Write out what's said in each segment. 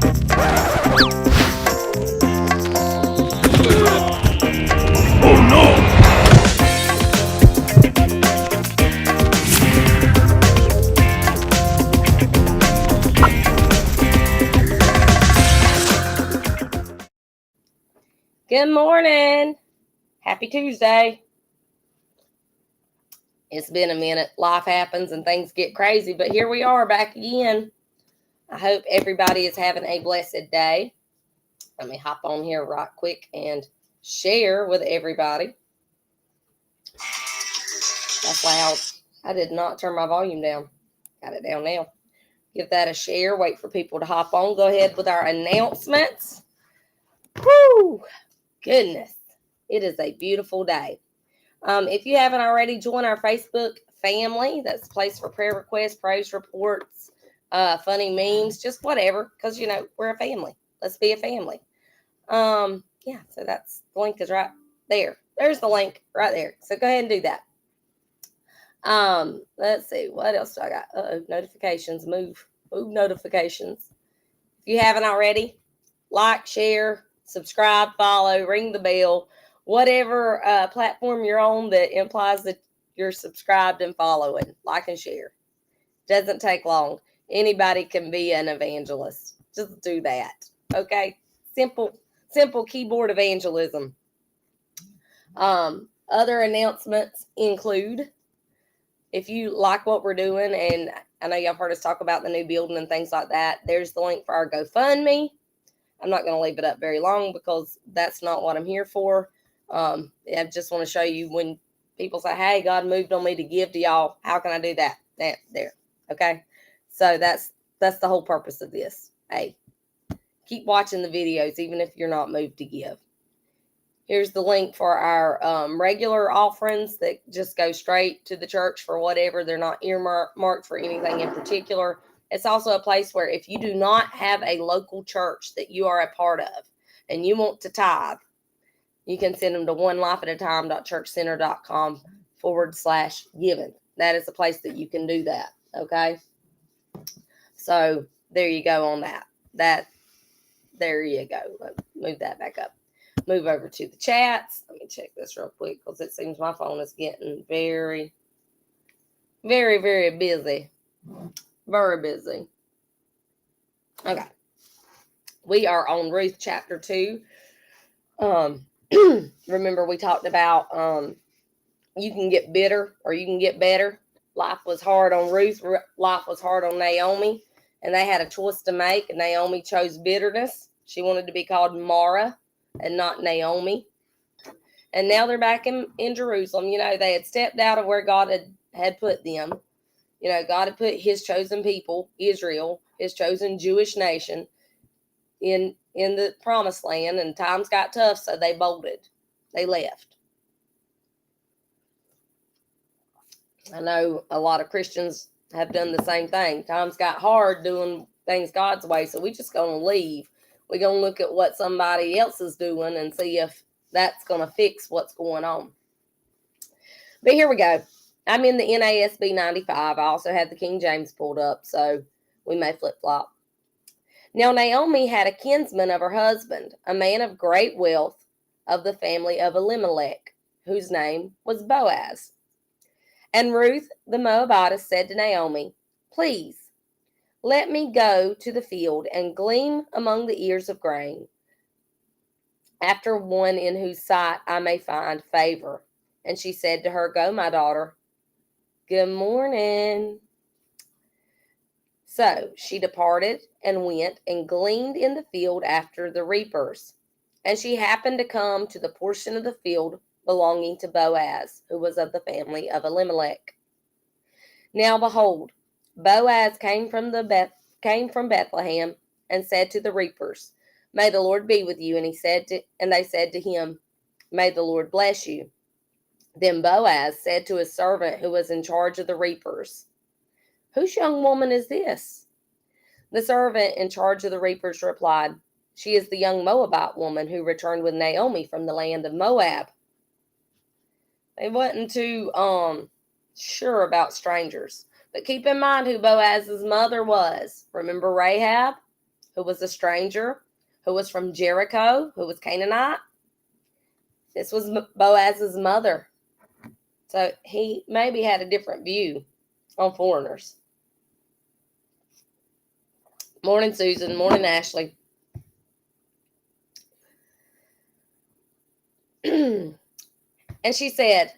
Oh no! Good morning. Happy Tuesday. It's been a minute. Life happens and things get crazy, but here we are back again. I hope everybody is having a blessed day. Let me hop on here right quick and share with everybody. That's loud. I did not turn my volume down. Got it down now. Give that a share. Wait for people to hop on. Go ahead with our announcements. Woo! Goodness. It is a beautiful day. If you haven't already, join our Facebook family. That's a place for prayer requests, praise reports, funny memes, just whatever. Because, we're a family. Let's be a family. So that's the link is right there. There's the link right there. So go ahead and do that. Let's see. What else do I got? Notifications. Move notifications. If you haven't already, like, share, subscribe, follow, ring the bell. Whatever platform you're on that implies that you're subscribed and following, like and share. Doesn't take long. Anybody can be an evangelist. Just do that. Okay? Simple keyboard evangelism. Other announcements include, if you like what we're doing, and I know y'all heard us talk about the new building and things like that, there's the link for our GoFundMe. I'm not going to leave it up very long because that's not what I'm here for. I just want to show you when people say, hey, God moved on me to give to y'all. How can I do that? There. Okay. So that's the whole purpose of this. Hey, keep watching the videos, even if you're not moved to give. Here's the link for our regular offerings that just go straight to the church for whatever. They're not earmarked for anything in particular. It's also a place where if you do not have a local church that you are a part of and you want to tithe, you can send them to onelifeataTime.churchcenter.com/giving. That is a place that you can do that. Okay. So there you go on that. There you go. Let's move that back up. Move over to the chats. Let me check this real quick because it seems my phone is getting very, very, very busy. Very busy. Okay. We are on Ruth chapter 2. Remember we talked about you can get bitter or you can get better. Life was hard on Ruth. Life was hard on Naomi. And they had a choice to make. And Naomi chose bitterness. She wanted to be called Mara and not Naomi. And now they're back in Jerusalem. They had stepped out of where God had put them. God had put his chosen people, Israel, his chosen Jewish nation, in the promised land, and times got tough, so they bolted. They left. I know a lot of Christians have done the same thing. Times got hard doing things God's way, so we just going to leave. We're going to look at what somebody else is doing and see if that's going to fix what's going on. But here we go. I'm in the NASB 95. I also had the King James pulled up, so we may flip-flop. Now Naomi had a kinsman of her husband, a man of great wealth of the family of Elimelech, whose name was Boaz. And Ruth the Moabitess said to Naomi, please, let me go to the field and glean among the ears of grain, after one in whose sight I may find favor. And she said to her, go, my daughter. Good morning. So she departed and went and gleaned in the field after the reapers. And she happened to come to the portion of the field belonging to Boaz, who was of the family of Elimelech. Now behold, Boaz came from Bethlehem and said to the reapers, may the Lord be with you. And they said to him, may the Lord bless you. Then Boaz said to his servant who was in charge of the reapers, whose young woman is this? The servant in charge of the reapers replied, she is the young Moabite woman who returned with Naomi from the land of Moab. They wasn't too sure about strangers. But keep in mind who Boaz's mother was. Remember Rahab? who was a stranger, who was from Jericho, who was Canaanite. This was Boaz's mother. So he maybe had a different view on foreigners. Morning, Susan. Morning, Ashley. And she said,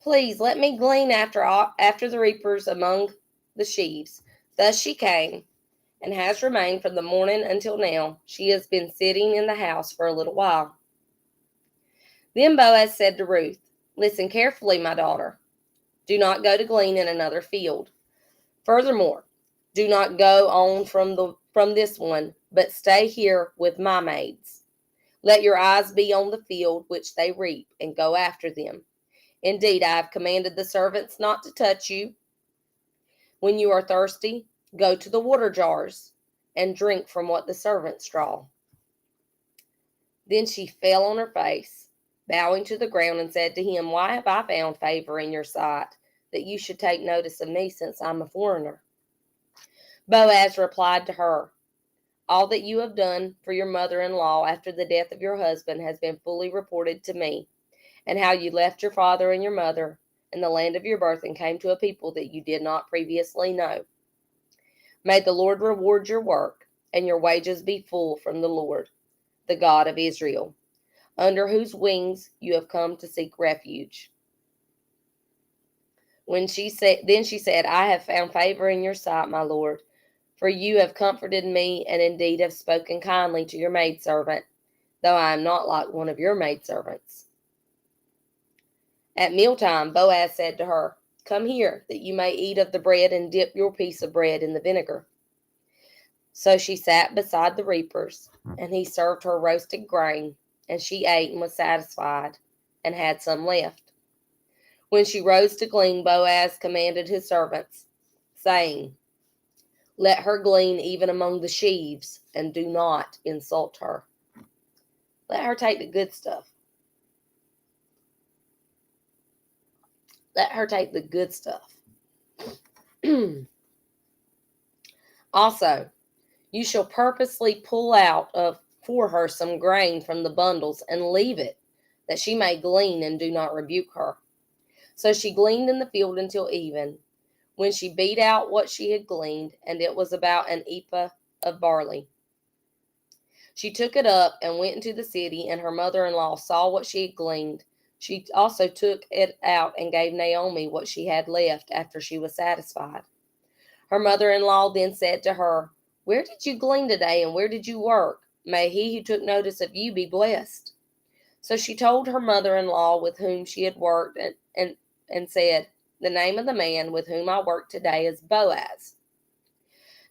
please let me glean after the reapers among the sheaves. Thus she came, and has remained from the morning until now. She has been sitting in the house for a little while. Then Boaz said to Ruth, listen carefully, my daughter. Do not go to glean in another field. Furthermore, do not go on from this one, but stay here with my maids. Let your eyes be on the field which they reap, and go after them. Indeed, I have commanded the servants not to touch you. When you are thirsty, go to the water jars, and drink from what the servants draw. Then she fell on her face, bowing to the ground, and said to him, why have I found favor in your sight, that you should take notice of me, since I'm a foreigner? Boaz replied to her, all that you have done for your mother-in-law after the death of your husband has been fully reported to me, and how you left your father and your mother in the land of your birth and came to a people that you did not previously know. May the Lord reward your work, and your wages be full from the Lord, the God of Israel, under whose wings you have come to seek refuge. Then she said, I have found favor in your sight, my Lord, for you have comforted me, and indeed have spoken kindly to your maidservant, though I am not like one of your maidservants. At mealtime, Boaz said to her, come here, that you may eat of the bread and dip your piece of bread in the vinegar. So she sat beside the reapers, and he served her roasted grain, and she ate and was satisfied, and had some left. When she rose to glean, Boaz commanded his servants, saying, let her glean even among the sheaves, and do not insult her. Let her take the good stuff. Let her take the good stuff. Also, you shall purposely pull out for her some grain from the bundles, and leave it, that she may glean and do not rebuke her. So she gleaned in the field until even, when she beat out what she had gleaned, and it was about an ephah of barley. She took it up and went into the city, and her mother-in-law saw what she had gleaned. She also took it out and gave Naomi what she had left after she was satisfied. Her mother-in-law then said to her, where did you glean today, and where did you work? May he who took notice of you be blessed. So she told her mother-in-law with whom she had worked, and said, the name of the man with whom I work today is Boaz.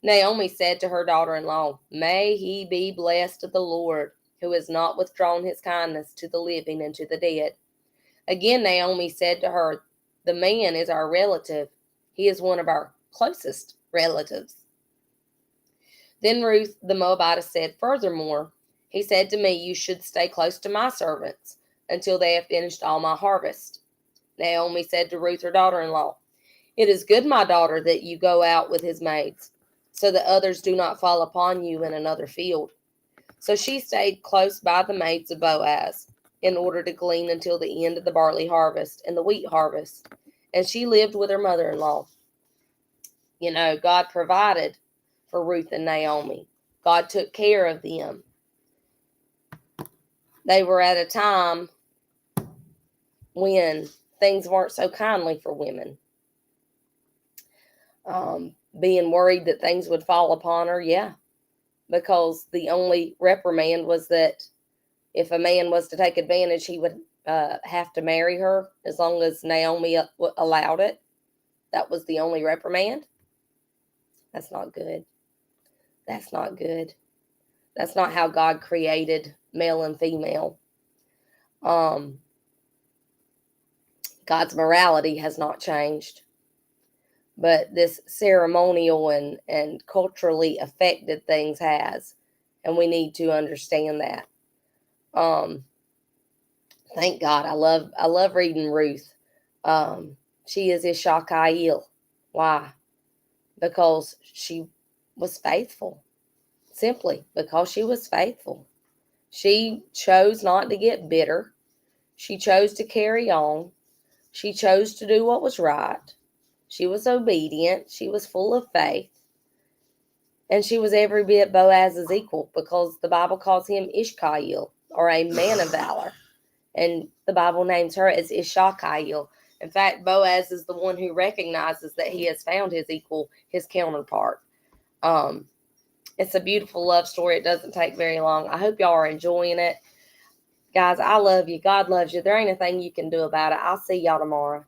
Naomi said to her daughter-in-law, may he be blessed of the Lord, who has not withdrawn his kindness to the living and to the dead. Again, Naomi said to her, the man is our relative. He is one of our closest relatives. Then Ruth the Moabitess said, furthermore, he said to me, you should stay close to my servants until they have finished all my harvest. Naomi said to Ruth, her daughter-in-law, it is good, my daughter, that you go out with his maids, so that others do not fall upon you in another field. So she stayed close by the maids of Boaz, in order to glean until the end of the barley harvest and the wheat harvest. And she lived with her mother-in-law. You know, God provided for Ruth and Naomi. God took care of them. They were at a time when things weren't so kindly for women. Being worried that things would fall upon her, yeah. Because the only reprimand was that if a man was to take advantage, he would have to marry her, as long as Naomi allowed it. That was the only reprimand. That's not good. That's not good. That's not how God created male and female. God's morality has not changed. But this ceremonial and culturally affected things has. And we need to understand that. Thank God. I love reading Ruth. She is Ishakayil. Why? Because she was faithful, simply because she was faithful. She chose not to get bitter. She chose to carry on. She chose to do what was right. She was obedient. She was full of faith. And she was every bit Boaz's equal, because the Bible calls him Ishkael, or a man of valor. And the Bible names her as Ishakael. In fact, Boaz is the one who recognizes that he has found his equal, his counterpart. It's a beautiful love story. It doesn't take very long. I hope y'all are enjoying it. Guys, I love you. God loves you. There ain't a thing you can do about it. I'll see y'all tomorrow.